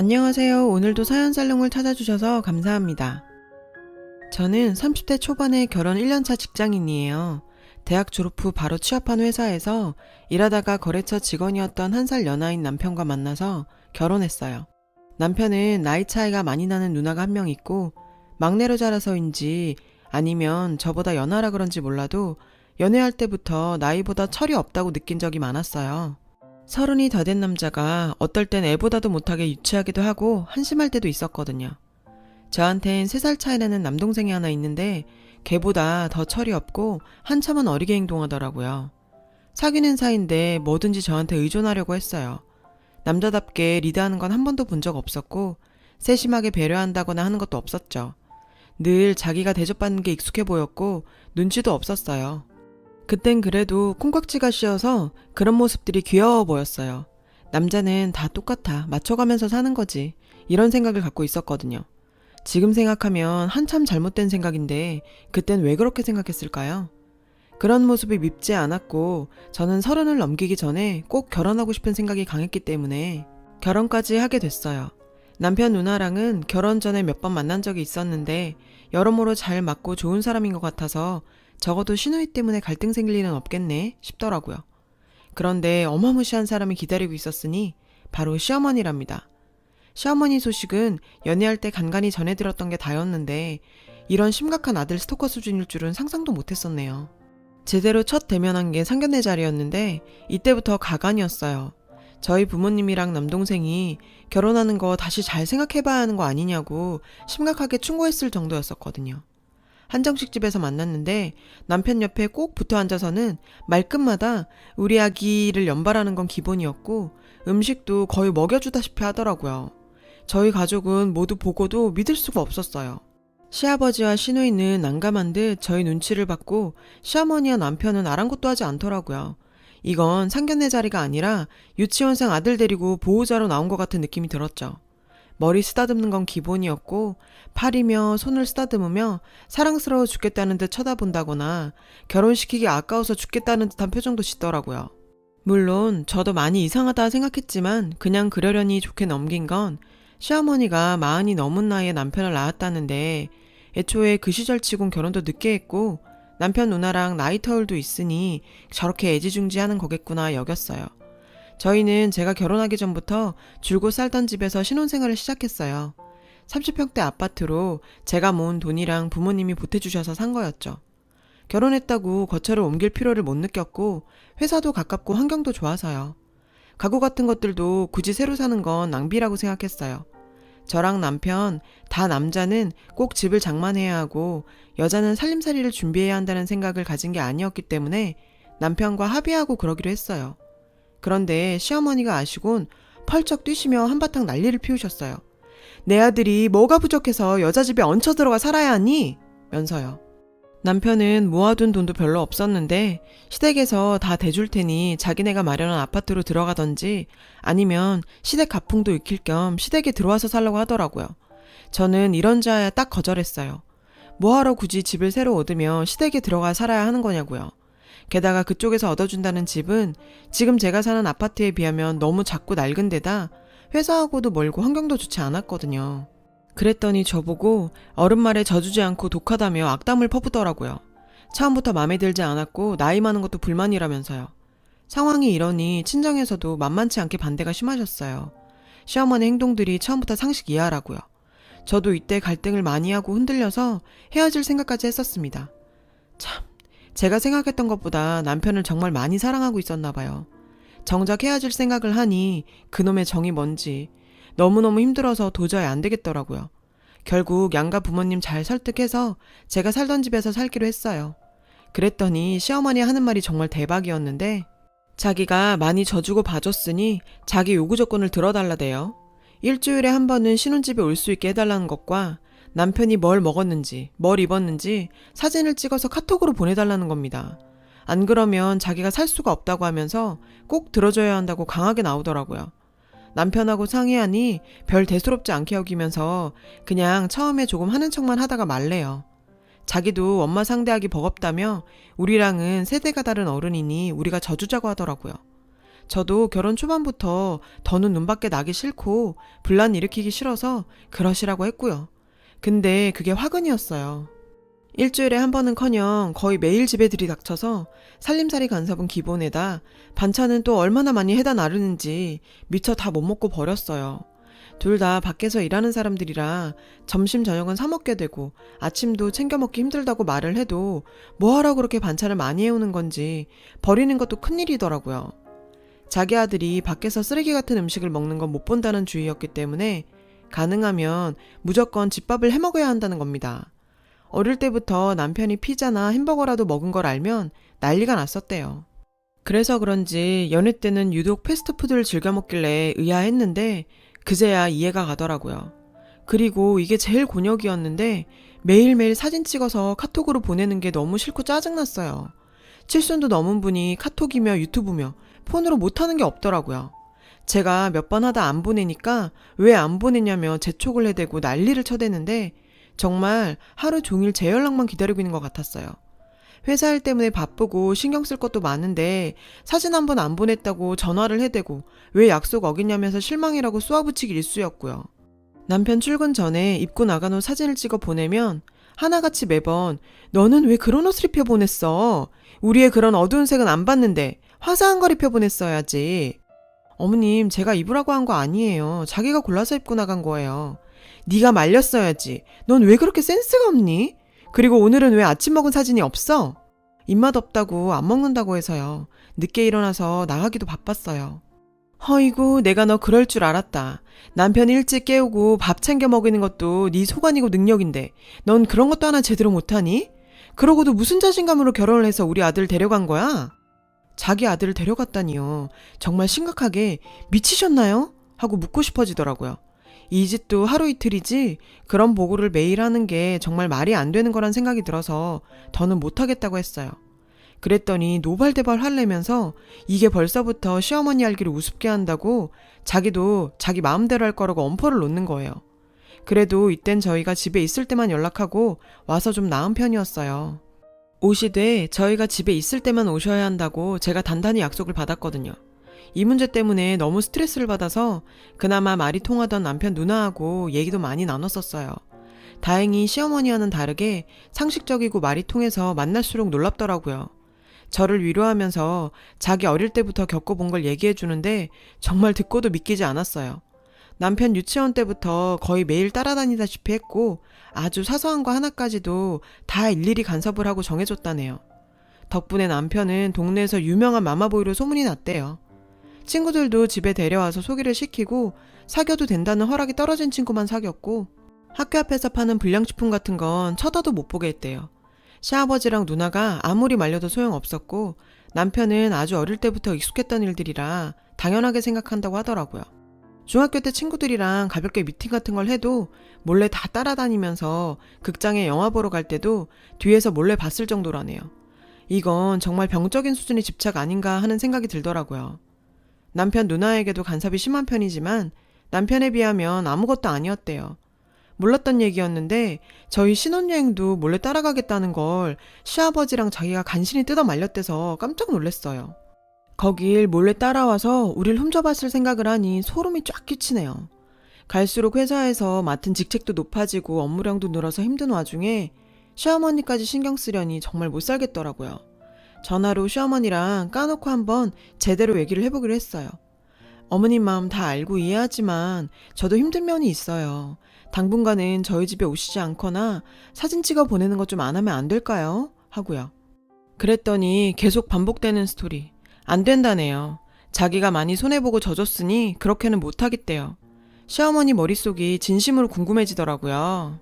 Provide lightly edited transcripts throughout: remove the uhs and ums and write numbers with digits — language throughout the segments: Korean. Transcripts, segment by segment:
안녕하세요. 오늘도 사연살롱을 찾아주셔서 감사합니다. 저는 30대 초반에 결혼 1년차 직장인이에요. 대학 졸업 후 바로 취업한 회사에서 일하다가 거래처 직원이었던 한 살 연하인 남편과 만나서 결혼했어요. 남편은 나이 차이가 많이 나는 누나가 한 명 있고 막내로 자라서인지 아니면 저보다 연하라 그런지 몰라도 연애할 때부터 나이보다 철이 없다고 느낀 적이 많았어요. 30이 더 된 남자가 어떨 땐 애보다도 못하게 유치하기도 하고 한심할 때도 있었거든요. 저한텐 3살 차이 나는 남동생이 하나 있는데 걔보다 더 철이 없고 한참은 어리게 행동하더라고요. 사귀는 사이인데 뭐든지 저한테 의존하려고 했어요. 남자답게 리드하는 건 한 번도 본 적 없었고 세심하게 배려한다거나 하는 것도 없었죠. 늘 자기가 대접받는 게 익숙해 보였고 눈치도 없었어요. 그땐 그래도 콩깍지가 씌어서 그런 모습들이 귀여워 보였어요. 남자는 다 똑같아. 맞춰가면서 사는 거지. 이런 생각을 갖고 있었거든요. 지금 생각하면 한참 잘못된 생각인데 그땐 왜 그렇게 생각했을까요? 그런 모습이 밉지 않았고 저는 30을 넘기기 전에 꼭 결혼하고 싶은 생각이 강했기 때문에 결혼까지 하게 됐어요. 남편 누나랑은 결혼 전에 몇 번 만난 적이 있었는데 여러모로 잘 맞고 좋은 사람인 것 같아서 적어도 시누이 때문에 갈등 생길 일은 없겠네 싶더라고요. 그런데 어마무시한 사람이 기다리고 있었으니 바로 시어머니랍니다. 시어머니 소식은 연애할 때 간간히 전해들었던 게 다였는데 이런 심각한 아들 스토커 수준일 줄은 상상도 못했었네요. 제대로 첫 대면한 게 상견례 자리였는데 이때부터 가관이었어요. 저희 부모님이랑 남동생이 결혼하는 거 다시 잘 생각해봐야 하는 거 아니냐고 심각하게 충고했을 정도였었거든요. 한정식 집에서 만났는데 남편 옆에 꼭 붙어 앉아서는 말끝마다 우리 아기를 연발하는 건 기본이었고 음식도 거의 먹여주다시피 하더라고요. 저희 가족은 모두 보고도 믿을 수가 없었어요. 시아버지와 시누이는 난감한 듯 저희 눈치를 받고 시어머니와 남편은 아랑곳도 하지 않더라고요. 이건 상견례 자리가 아니라 유치원생 아들 데리고 보호자로 나온 것 같은 느낌이 들었죠. 머리 쓰다듬는 건 기본이었고 팔이며 손을 쓰다듬으며 사랑스러워 죽겠다는 듯 쳐다본다거나 결혼시키기 아까워서 죽겠다는 듯한 표정도 짓더라고요. 물론 저도 많이 이상하다 생각했지만 그냥 그러려니 좋게 넘긴 건 시어머니가 40이 넘은 나이에 남편을 낳았다는데 애초에 그 시절치곤 결혼도 늦게 했고 남편 누나랑 나이 터울도 있으니 저렇게 애지중지하는 거겠구나 여겼어요. 저희는 제가 결혼하기 전부터 줄곧 살던 집에서 신혼생활을 시작했어요. 30평대 아파트로 제가 모은 돈이랑 부모님이 보태주셔서 산 거였죠. 결혼했다고 거처를 옮길 필요를 못 느꼈고 회사도 가깝고 환경도 좋아서요. 가구 같은 것들도 굳이 새로 사는 건 낭비라고 생각했어요. 저랑 남편, 다 남자는 꼭 집을 장만해야 하고 여자는 살림살이를 준비해야 한다는 생각을 가진 게 아니었기 때문에 남편과 합의하고 그러기로 했어요. 그런데 시어머니가 아시곤 펄쩍 뛰시며 한바탕 난리를 피우셨어요. 내 아들이 뭐가 부족해서 여자 집에 얹혀 들어가 살아야 하니? 면서요. 남편은 모아둔 돈도 별로 없었는데 시댁에서 다 대줄 테니 자기네가 마련한 아파트로 들어가던지 아니면 시댁 가풍도 익힐 겸 시댁에 들어와서 살라고 하더라고요. 저는 이런저야 딱 거절했어요. 뭐하러 굳이 집을 새로 얻으며 시댁에 들어가 살아야 하는 거냐고요. 게다가 그쪽에서 얻어준다는 집은 지금 제가 사는 아파트에 비하면 너무 작고 낡은 데다 회사하고도 멀고 환경도 좋지 않았거든요. 그랬더니 저보고 어른 말에 져주지 않고 독하다며 악담을 퍼붓더라고요. 처음부터 마음에 들지 않았고 나이 많은 것도 불만이라면서요. 상황이 이러니 친정에서도 만만치 않게 반대가 심하셨어요. 시어머니 행동들이 처음부터 상식 이하라고요. 저도 이때 갈등을 많이 하고 흔들려서 헤어질 생각까지 했었습니다. 참, 제가 생각했던 것보다 남편을 정말 많이 사랑하고 있었나 봐요. 정작 헤어질 생각을 하니 그놈의 정이 뭔지 너무너무 힘들어서 도저히 안 되겠더라고요. 결국 양가 부모님 잘 설득해서 제가 살던 집에서 살기로 했어요. 그랬더니 시어머니 하는 말이 정말 대박이었는데 자기가 많이 져주고 봐줬으니 자기 요구 조건을 들어달라대요. 일주일에 한 번은 신혼집에 올 수 있게 해달라는 것과 남편이 뭘 먹었는지 뭘 입었는지 사진을 찍어서 카톡으로 보내달라는 겁니다. 안 그러면 자기가 살 수가 없다고 하면서 꼭 들어줘야 한다고 강하게 나오더라고요. 남편하고 상의하니 별 대수롭지 않게 여기면서 그냥 처음에 조금 하는 척만 하다가 말래요. 자기도 엄마 상대하기 버겁다며 우리랑은 세대가 다른 어른이니 우리가 져주자고 하더라고요. 저도 결혼 초반부터 더는 눈밖에 나기 싫고 분란 일으키기 싫어서 그러시라고 했고요. 근데 그게 화근이었어요. 일주일에 한 번은커녕 거의 매일 집에 들이닥쳐서 살림살이 간섭은 기본에다 반찬은 또 얼마나 많이 해다 나르는지 미처 다 못 먹고 버렸어요. 둘 다 밖에서 일하는 사람들이라 점심 저녁은 사 먹게 되고 아침도 챙겨 먹기 힘들다고 말을 해도 뭐하러 그렇게 반찬을 많이 해오는 건지 버리는 것도 큰일이더라고요. 자기 아들이 밖에서 쓰레기 같은 음식을 먹는 건 못 본다는 주의였기 때문에 가능하면 무조건 집밥을 해 먹어야 한다는 겁니다. 어릴 때부터 남편이 피자나 햄버거라도 먹은 걸 알면 난리가 났었대요. 그래서 그런지 연애 때는 유독 패스트푸드를 즐겨 먹길래 의아했는데 그제야 이해가 가더라고요. 그리고 이게 제일 곤욕이었는데 매일매일 사진 찍어서 카톡으로 보내는 게 너무 싫고 짜증났어요. 칠순도 넘은 분이 카톡이며 유튜브며 폰으로 못하는 게 없더라고요. 제가 몇 번 하다 안 보내니까 왜 안 보내냐며 재촉을 해대고 난리를 쳐대는데 정말 하루 종일 제 연락만 기다리고 있는 것 같았어요. 회사 일 때문에 바쁘고 신경 쓸 것도 많은데 사진 한 번 안 보냈다고 전화를 해대고 왜 약속 어기냐면서 실망이라고 쏘아붙이기 일쑤였고요. 남편 출근 전에 입고 나간 옷 사진을 찍어 보내면 하나같이 매번 너는 왜 그런 옷을 입혀 보냈어? 우리의 그런 어두운 색은 안 봤는데 화사한 걸 입혀 보냈어야지. 어머님, 제가 입으라고 한 거 아니에요. 자기가 골라서 입고 나간 거예요. 네가 말렸어야지. 넌 왜 그렇게 센스가 없니? 그리고 오늘은 왜 아침 먹은 사진이 없어? 입맛 없다고 안 먹는다고 해서요. 늦게 일어나서 나가기도 바빴어요. 허이구, 내가 너 그럴 줄 알았다. 남편 일찍 깨우고 밥 챙겨 먹이는 것도 네 소관이고 능력인데 넌 그런 것도 하나 제대로 못하니? 그러고도 무슨 자신감으로 결혼을 해서 우리 아들 데려간 거야? 자기 아들을 데려갔다니요. 정말 심각하게 미치셨나요? 하고 묻고 싶어지더라고요. 이 짓도 하루 이틀이지 그런 보고를 매일 하는 게 정말 말이 안 되는 거란 생각이 들어서 더는 못하겠다고 했어요. 그랬더니 노발대발 화내면서 이게 벌써부터 시어머니 알기를 우습게 한다고 자기도 자기 마음대로 할 거라고 엄포를 놓는 거예요. 그래도 이땐 저희가 집에 있을 때만 연락하고 와서 좀 나은 편이었어요. 오시되 저희가 집에 있을 때만 오셔야 한다고 제가 단단히 약속을 받았거든요. 이 문제 때문에 너무 스트레스를 받아서 그나마 말이 통하던 남편 누나하고 얘기도 많이 나눴었어요. 다행히 시어머니와는 다르게 상식적이고 말이 통해서 만날수록 놀랍더라고요. 저를 위로하면서 자기 어릴 때부터 겪어본 걸 얘기해 주는데 정말 듣고도 믿기지 않았어요. 남편 유치원 때부터 거의 매일 따라다니다시피 했고 아주 사소한 거 하나까지도 다 일일이 간섭을 하고 정해줬다네요. 덕분에 남편은 동네에서 유명한 마마보이로 소문이 났대요. 친구들도 집에 데려와서 소개를 시키고 사귀어도 된다는 허락이 떨어진 친구만 사귀었고 학교 앞에서 파는 불량식품 같은 건 쳐다도 못 보게 했대요. 시아버지랑 누나가 아무리 말려도 소용없었고 남편은 아주 어릴 때부터 익숙했던 일들이라 당연하게 생각한다고 하더라고요. 중학교 때 친구들이랑 가볍게 미팅 같은 걸 해도 몰래 다 따라다니면서 극장에 영화 보러 갈 때도 뒤에서 몰래 봤을 정도라네요. 이건 정말 병적인 수준의 집착 아닌가 하는 생각이 들더라고요. 남편 누나에게도 간섭이 심한 편이지만 남편에 비하면 아무것도 아니었대요. 몰랐던 얘기였는데 저희 신혼여행도 몰래 따라가겠다는 걸 시아버지랑 자기가 간신히 뜯어 말렸대서 깜짝 놀랐어요. 거길 몰래 따라와서 우릴 훔쳐봤을 생각을 하니 소름이 쫙 끼치네요. 갈수록 회사에서 맡은 직책도 높아지고 업무량도 늘어서 힘든 와중에 시어머니까지 신경 쓰려니 정말 못 살겠더라고요. 전화로 시어머니랑 까놓고 한번 제대로 얘기를 해보기로 했어요. 어머님 마음 다 알고 이해하지만 저도 힘든 면이 있어요. 당분간은 저희 집에 오시지 않거나 사진 찍어 보내는 것 좀 안 하면 안 될까요? 하고요. 그랬더니 계속 반복되는 스토리. 안 된다네요. 자기가 많이 손해보고 져줬으니 그렇게는 못하겠대요. 시어머니 머릿속이 진심으로 궁금해지더라고요.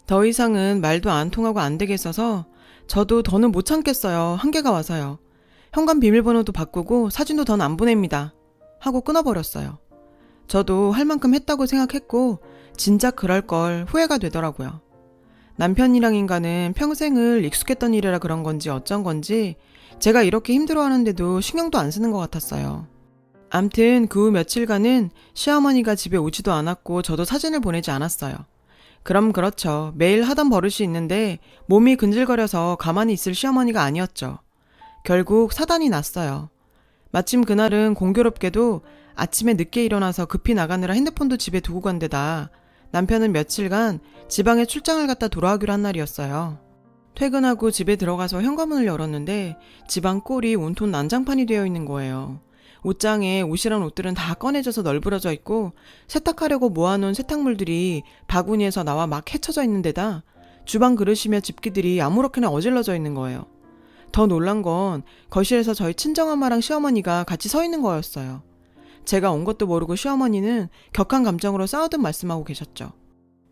더 이상은 말도 안 통하고 안 되겠어서 저도 더는 못 참겠어요. 한계가 와서요. 현관 비밀번호도 바꾸고 사진도 더는 안 보냅니다. 하고 끊어버렸어요. 저도 할 만큼 했다고 생각했고 진작 그럴 걸 후회가 되더라고요. 남편이랑 인간은 평생을 익숙했던 일이라 그런 건지 어쩐 건지 제가 이렇게 힘들어하는데도 신경도 안 쓰는 것 같았어요. 암튼 그 후 며칠간은 시어머니가 집에 오지도 않았고 저도 사진을 보내지 않았어요. 그럼 그렇죠. 매일 하던 버릇이 있는데 몸이 근질거려서 가만히 있을 시어머니가 아니었죠. 결국 사단이 났어요. 마침 그날은 공교롭게도 아침에 늦게 일어나서 급히 나가느라 핸드폰도 집에 두고 간 데다 남편은 며칠간 지방에 출장을 갔다 돌아오기로 한 날이었어요. 퇴근하고 집에 들어가서 현관문을 열었는데 집안 꼴이 온통 난장판이 되어 있는 거예요. 옷장에 옷이란 옷들은 다 꺼내져서 널브러져 있고 세탁하려고 모아놓은 세탁물들이 바구니에서 나와 막 헤쳐져 있는 데다 주방 그릇이며 집기들이 아무렇게나 어질러져 있는 거예요. 더 놀란 건 거실에서 저희 친정엄마랑 시어머니가 같이 서 있는 거였어요. 제가 온 것도 모르고 시어머니는 격한 감정으로 싸우듯 말씀하고 계셨죠.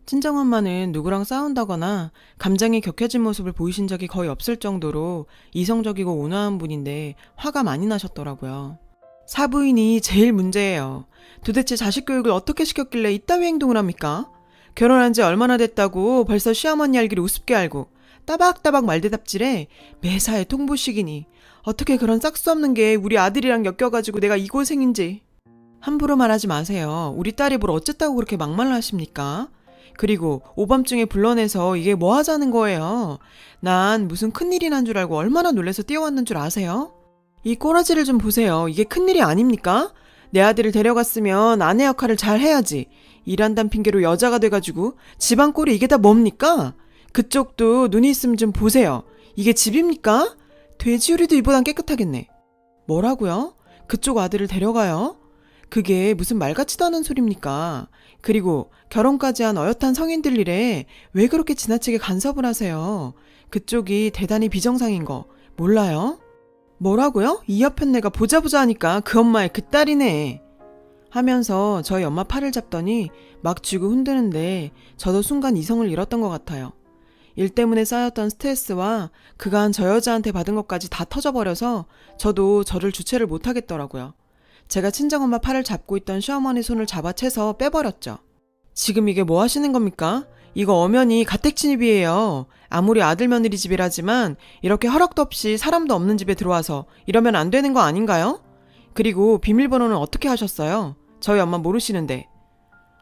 친정엄마는 누구랑 싸운다거나 감정이 격해진 모습을 보이신 적이 거의 없을 정도로 이성적이고 온화한 분인데 화가 많이 나셨더라고요. 사부인이 제일 문제예요. 도대체 자식 교육을 어떻게 시켰길래 이따위 행동을 합니까? 결혼한 지 얼마나 됐다고 벌써 시어머니 알기를 우습게 알고 따박따박 말대답질에 매사에 통보식이니 어떻게 그런 싹수 없는 게 우리 아들이랑 엮여가지고 내가 이 고생인지. 함부로 말하지 마세요. 우리 딸이 뭘 어쨌다고 그렇게 막말을 하십니까? 그리고 오밤중에 불러내서 이게 뭐 하자는 거예요? 난 무슨 큰일이 난 줄 알고 얼마나 놀라서 뛰어왔는 줄 아세요? 이 꼬라지를 좀 보세요. 이게 큰일이 아닙니까? 내 아들을 데려갔으면 아내 역할을 잘 해야지. 일한단 핑계로 여자가 돼가지고 집안 꼴이 이게 다 뭡니까? 그쪽도 눈이 있으면 좀 보세요. 이게 집입니까? 돼지우리도 이보단 깨끗하겠네. 뭐라고요? 그쪽 아들을 데려가요? 그게 무슨 말 같지도 않은 소리입니까? 그리고 결혼까지 한 어엿한 성인들 일에 왜 그렇게 지나치게 간섭을 하세요? 그쪽이 대단히 비정상인 거 몰라요? 뭐라고요? 이 옆엔 내가 보자 하니까 그 엄마의 그 딸이네. 하면서 저희 엄마 팔을 잡더니 막 쥐고 흔드는데 저도 순간 이성을 잃었던 것 같아요. 일 때문에 쌓였던 스트레스와 그간 저 여자한테 받은 것까지 다 터져버려서 저도 저를 주체를 못하겠더라고요. 제가 친정엄마 팔을 잡고 있던 시어머니 손을 잡아채서 빼버렸죠. 지금 이게 뭐 하시는 겁니까? 이거 엄연히 가택침입이에요. 아무리 아들 며느리 집이라지만 이렇게 허락도 없이 사람도 없는 집에 들어와서 이러면 안 되는 거 아닌가요? 그리고 비밀번호는 어떻게 하셨어요? 저희 엄마 모르시는데.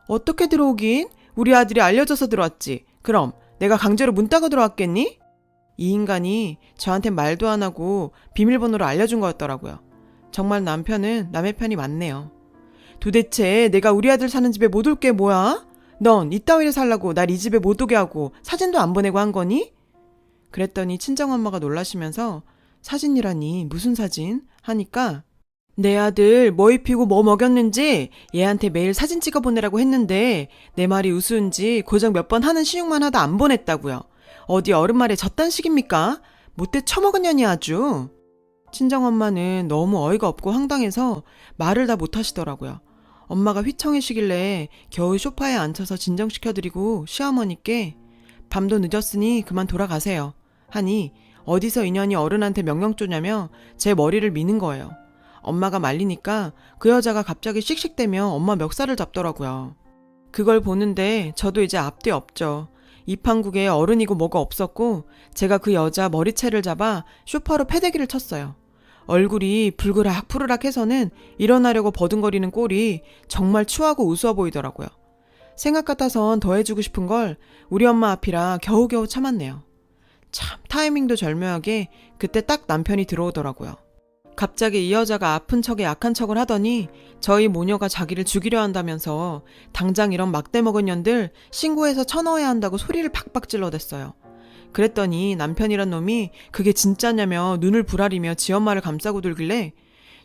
어떻게 들어오긴? 우리 아들이 알려줘서 들어왔지. 그럼 내가 강제로 문 따고 들어왔겠니? 이 인간이 저한테 말도 안 하고 비밀번호를 알려준 거였더라고요. 정말 남편은 남의 편이 맞네요. 도대체 내가 우리 아들 사는 집에 못 올 게 뭐야? 넌 이따위를 살라고 날 이 집에 못 오게 하고 사진도 안 보내고 한 거니? 그랬더니 친정엄마가 놀라시면서 사진이라니 무슨 사진? 하니까 내 아들 뭐 입히고 뭐 먹였는지 얘한테 매일 사진 찍어 보내라고 했는데 내 말이 우스운지 고작 몇 번 하는 시육만 하다 안 보냈다고요. 어디 어른 말에 저딴 식입니까? 못돼 처먹은 년이 아주. 친정엄마는 너무 어이가 없고 황당해서 말을 다 못하시더라고요. 엄마가 휘청이시길래 겨우 소파에 앉혀서 진정시켜드리고 시어머니께 밤도 늦었으니 그만 돌아가세요 하니 어디서 인연이 어른한테 명령 쪼냐며 제 머리를 미는 거예요. 엄마가 말리니까 그 여자가 갑자기 씩씩대며 엄마 멱살을 잡더라고요. 그걸 보는데 저도 이제 앞뒤 없죠. 이 판국에 어른이고 뭐가 없었고 제가 그 여자 머리채를 잡아 쇼파로 패대기를 쳤어요. 얼굴이 불그락 해서는 일어나려고 버둥거리는 꼴이 정말 추하고 우스워 보이더라고요. 생각 같아선 더 해주고 싶은 걸 우리 엄마 앞이라 겨우겨우 참았네요. 참 타이밍도 절묘하게 그때 딱 남편이 들어오더라고요. 갑자기 이 여자가 아픈 척에 약한 척을 하더니 저희 모녀가 자기를 죽이려 한다면서 당장 이런 막대 먹은 년들 신고해서 쳐넣어야 한다고 소리를 박박 질러댔어요. 그랬더니 남편이란 놈이 그게 진짜냐며 눈을 부라리며 지 엄마를 감싸고 들길래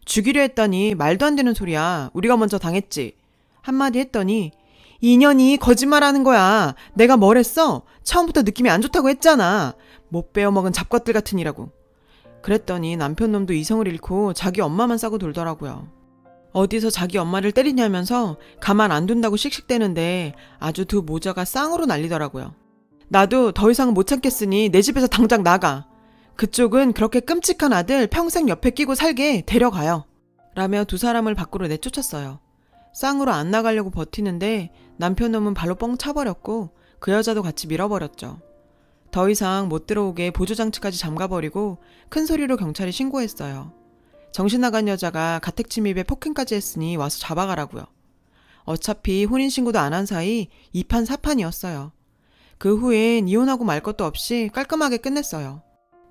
죽이려 했다니 말도 안 되는 소리야. 우리가 먼저 당했지. 한마디 했더니 이년이 거짓말하는 거야. 내가 뭘 했어? 처음부터 느낌이 안 좋다고 했잖아. 못 빼어먹은 잡것들 같으니라고. 그랬더니 남편 놈도 이성을 잃고 자기 엄마만 싸고 돌더라고요. 어디서 자기 엄마를 때리냐면서 가만 안 둔다고 씩씩대는데 아주 두 모자가 쌍으로 날리더라고요. 나도 더 이상은 못 참겠으니 내 집에서 당장 나가. 그쪽은 그렇게 끔찍한 아들 평생 옆에 끼고 살게 데려가요. 라며 두 사람을 밖으로 내쫓았어요. 쌍으로 안 나가려고 버티는데 남편 놈은 발로 뻥 차버렸고 그 여자도 같이 밀어버렸죠. 더 이상 못 들어오게 보조장치까지 잠가버리고 큰 소리로 경찰에 신고했어요. 정신 나간 여자가 가택침입에 폭행까지 했으니 와서 잡아가라고요. 어차피 혼인신고도 안 한 사이 2판 4판이었어요. 그 후엔 이혼하고 말 것도 없이 깔끔하게 끝냈어요.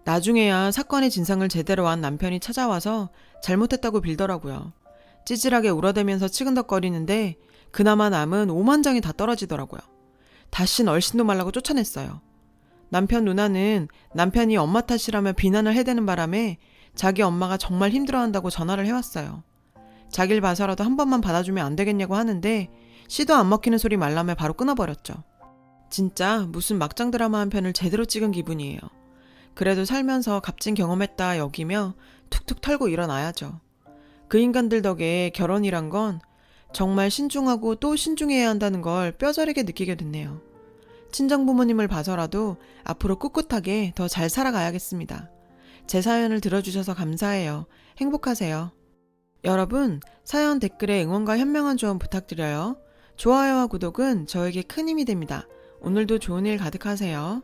나중에야 사건의 진상을 제대로 안 남편이 찾아와서 잘못했다고 빌더라고요. 찌질하게 울어대면서 치근덕거리는데 그나마 남은 5만 장이 다 떨어지더라고요. 다신 얼씬도 말라고 쫓아냈어요. 남편 누나는 남편이 엄마 탓이라며 비난을 해대는 바람에 자기 엄마가 정말 힘들어한다고 전화를 해왔어요. 자길 봐서라도 한 번만 받아주면 안 되겠냐고 하는데 씨도 안 먹히는 소리 말라며 바로 끊어버렸죠. 진짜 무슨 막장 드라마 한 편을 제대로 찍은 기분이에요. 그래도 살면서 값진 경험했다 여기며 툭툭 털고 일어나야죠. 그 인간들 덕에 결혼이란 건 정말 신중하고 또 신중해야 한다는 걸 뼈저리게 느끼게 됐네요. 친정부모님을 봐서라도 앞으로 꿋꿋하게 더 잘 살아가야겠습니다. 제 사연을 들어주셔서 감사해요. 행복하세요. 여러분, 사연 댓글에 응원과 현명한 조언 부탁드려요. 좋아요와 구독은 저에게 큰 힘이 됩니다. 오늘도 좋은 일 가득하세요.